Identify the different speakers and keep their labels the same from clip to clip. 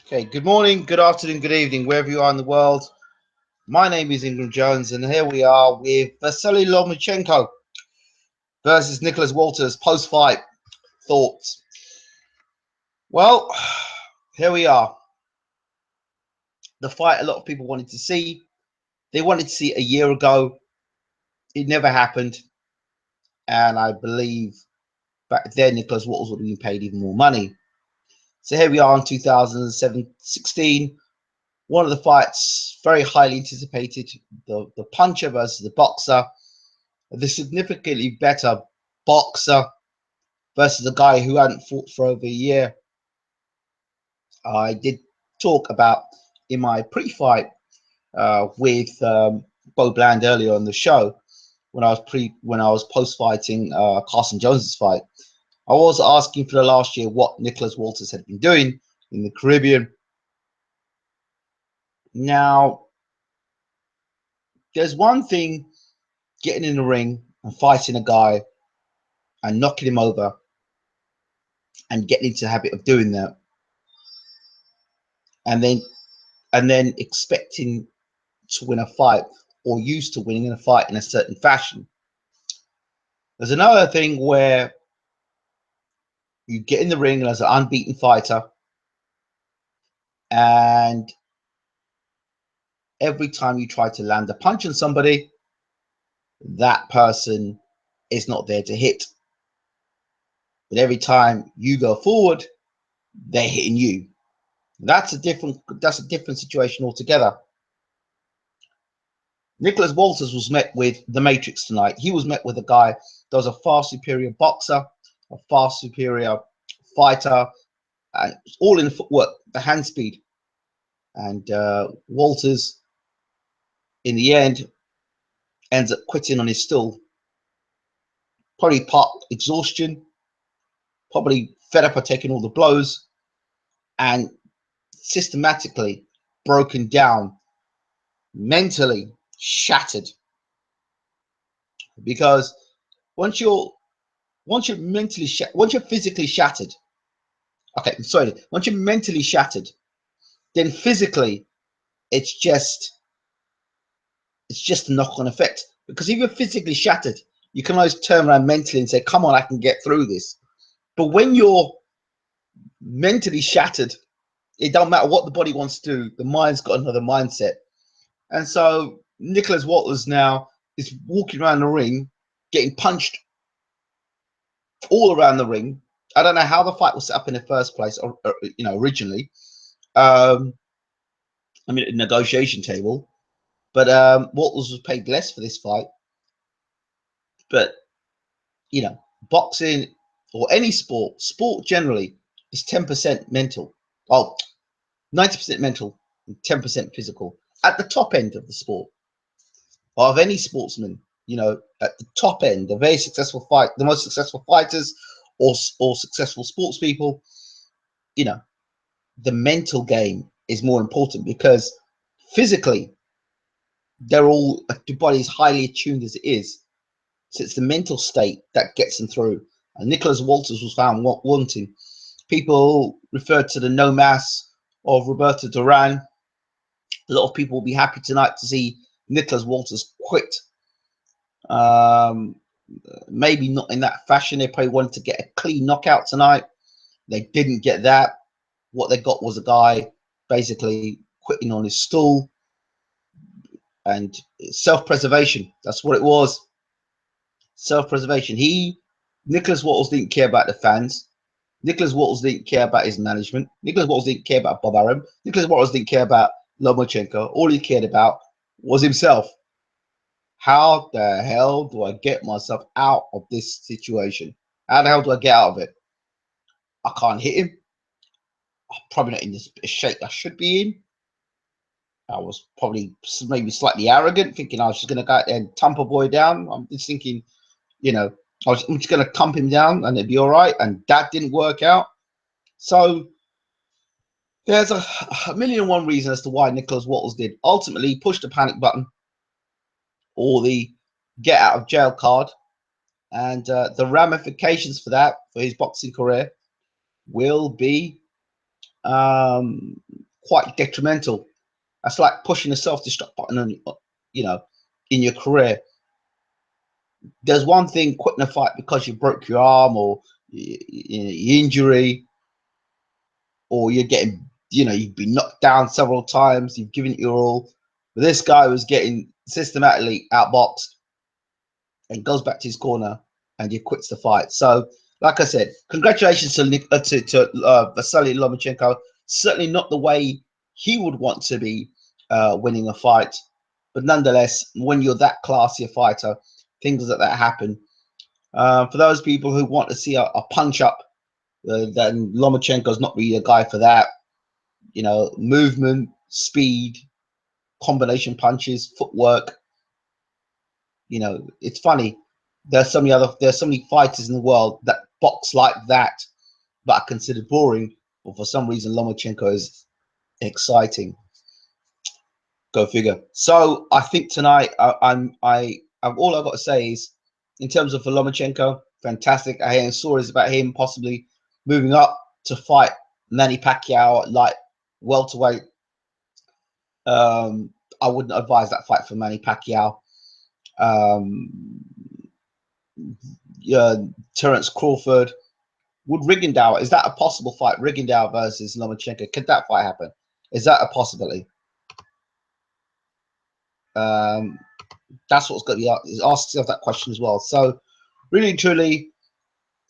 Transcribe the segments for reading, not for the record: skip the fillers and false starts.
Speaker 1: Okay, good morning, good afternoon, good evening, wherever you are in the world. My name is Ingram Jones, and here we are with Vasyl Lomachenko versus Nicholas Walters post-fight thoughts. Well, here we are. The fight a lot of people wanted to see. They wanted to see it a year ago. It never happened, and I believe back then Nicholas Walters would have been paid even more money. So here we are in 2016. One of the fights, very highly anticipated, the puncher versus the boxer, the significantly better boxer versus a guy who hadn't fought for over a year. I did talk about in my pre-fight with Bo Bland earlier on the show when I was post-fighting Carson Jones's fight. I was asking for the last year what Nicholas Walters had been doing in the Caribbean. Now, there's one thing getting in the ring and fighting a guy and knocking him over and getting into the habit of doing that, and then expecting to win a fight or used to winning a fight in a certain fashion. There's another thing where you get in the ring as an unbeaten fighter, and every time you try to land a punch on somebody, that person is not there to hit. But every time you go forward, they're hitting you. That's a different situation altogether. Nicholas Walters was met with the Matrix tonight. He was met with a guy that was a far superior boxer, a far superior fighter, and all in the footwork, the hand speed. And Walters, in the end, ends up quitting on his stool. Probably part exhaustion, probably fed up of taking all the blows, and systematically broken down, mentally shattered. Because once you're once you're physically shattered, okay, sorry, once you're mentally shattered, then physically it's just a knock-on effect. Because if you're physically shattered, you can always turn around mentally and say, come on, I can get through this. But when you're mentally shattered, it don't matter what the body wants to do, the mind's got another mindset. And so Nicholas Walters now is walking around the ring getting punched all around the ring. I don't know how the fight was set up in the first place, or originally. I mean, a negotiation table, but Walters was paid less for this fight. But boxing or any sport generally is 10% mental. Oh, 90% mental and 10% physical at the top end of the sport, or of any sportsman. At the top end, the very successful fight, the most successful fighters or successful sports people, the mental game is more important, because physically the body is highly attuned as it is. So it's the mental state that gets them through. And Nicholas Walters was found wanting. People referred to the no mass of Roberto Duran. A lot of people will be happy tonight to see Nicholas Walters quit. Maybe not in that fashion. They probably wanted to get a clean knockout tonight. They didn't get that. What they got was a guy basically quitting on his stool, and self-preservation. That's what it was. Self-preservation. Nicholas Walters didn't care about the fans. Nicholas Walters didn't care about his management. Nicholas Walters didn't care about Bob Arum. Nicholas Walters didn't care about Lomachenko. All he cared about was himself. How the hell do I get myself out of this situation? How the hell do I get out of it? I can't hit him. I'm probably not in the shape I should be in. I was probably maybe slightly arrogant, thinking I was just going to go out there and thump a boy down. I'm just thinking, I'm just going to thump him down and it'd be all right. And that didn't work out. So there's a million and one reason as to why Nicholas Walters did ultimately push the panic button, or the get out of jail card. And the ramifications for that, for his boxing career, will be quite detrimental. That's like pushing the self-destruct button on, you know, in your career. There's one thing quitting a fight because you broke your arm or your injury, or you're getting, you know, you've been knocked down several times, you've given it your all. But this guy was getting systematically outboxed and goes back to his corner and he quits the fight. So, like I said, congratulations to Vasyl Lomachenko. Certainly not the way he would want to be winning a fight, but nonetheless, when you're that classy a fighter, things like that happen. For those people who want to see a punch up, then Lomachenko's not really a guy for that. You know, movement, speed, combination punches, footwork. You know, it's funny. There's so many fighters in the world that box like that, but are considered boring. But for some reason, Lomachenko is exciting. Go figure. So I think tonight, all I've got to say is, in terms of Lomachenko, fantastic. I hear stories about him possibly moving up to fight Manny Pacquiao at light welterweight. I wouldn't advise that fight for Manny Pacquiao. Terence Crawford. Would Rigondeaux, is that a possible fight? Rigondeaux versus Lomachenko. Could that fight happen? Is that a possibility? That's what's got to be asked yourself that question as well. So, really and truly,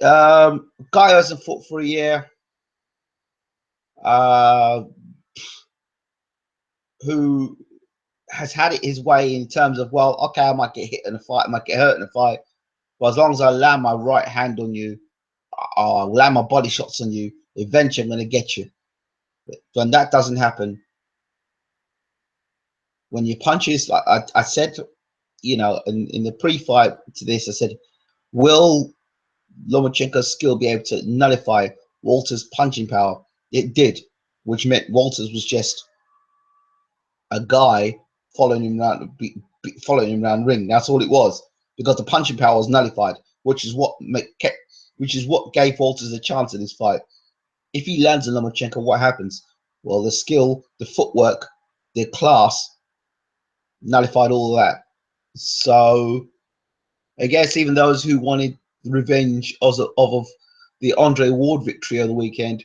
Speaker 1: guy who hasn't fought for a year, who has had it his way in terms of, well, okay, I might get hit in a fight, I might get hurt in a fight, but as long as I land my right hand on you, I'll land my body shots on you, eventually I'm going to get you. But when that doesn't happen, when your punches, like I said, you know, in the pre-fight to this, I said, will Lomachenko's skill be able to nullify Walter's punching power? It did, which meant Walters was just a guy following him around the ring. That's all it was, because the punching power was nullified, which is what gave Walters a chance in this fight. If he lands on Lomachenko, what happens? Well, the skill, the footwork, the class nullified all of that. So I guess even those who wanted revenge of the Andre Ward victory of the weekend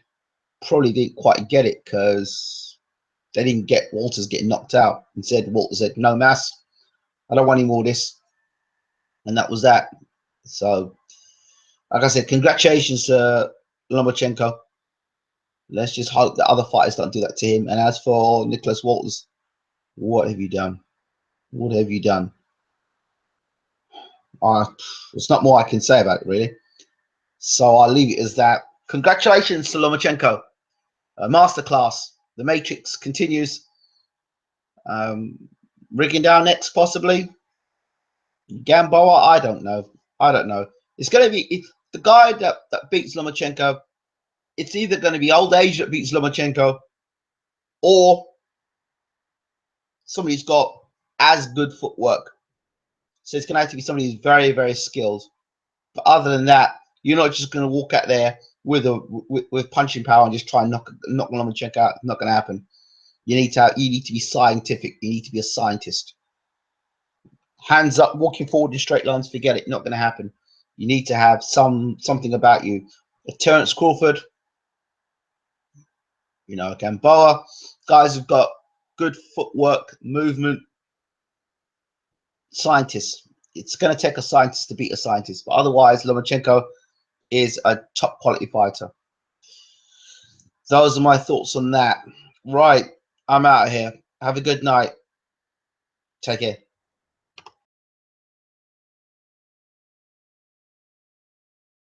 Speaker 1: probably didn't quite get it, because they didn't get Walters getting knocked out. Instead, Walters said, no mass, I don't want any more of this. And that was that. So, like I said, congratulations to Lomachenko. Let's just hope that other fighters don't do that to him. And as for Nicholas Walters, what have you done? What have you done? There's not more I can say about it, really. So I'll leave it as that. Congratulations to Lomachenko. Masterclass. The Matrix continues. Rigondeaux next, possibly. Gamboa, I don't know. I don't know. It's going to be the guy that beats Lomachenko. It's either going to be old age that beats Lomachenko, or somebody who's got as good footwork. So it's going to have to be somebody who's very, very skilled. But other than that, you're not just going to walk out there with punching power and just try and knock Lomachenko out. It's not going to happen. You need to be scientific. You need to be a scientist. Hands up, walking forward in straight lines, forget it. Not going to happen. You need to have something about you. Terence Crawford, you know, Gamboa, guys who've got good footwork, movement, scientists. It's going to take a scientist to beat a scientist, but otherwise, Lomachenko is a top quality fighter. Those are my thoughts on that. Right, I'm out of here. Have a good night. Take care.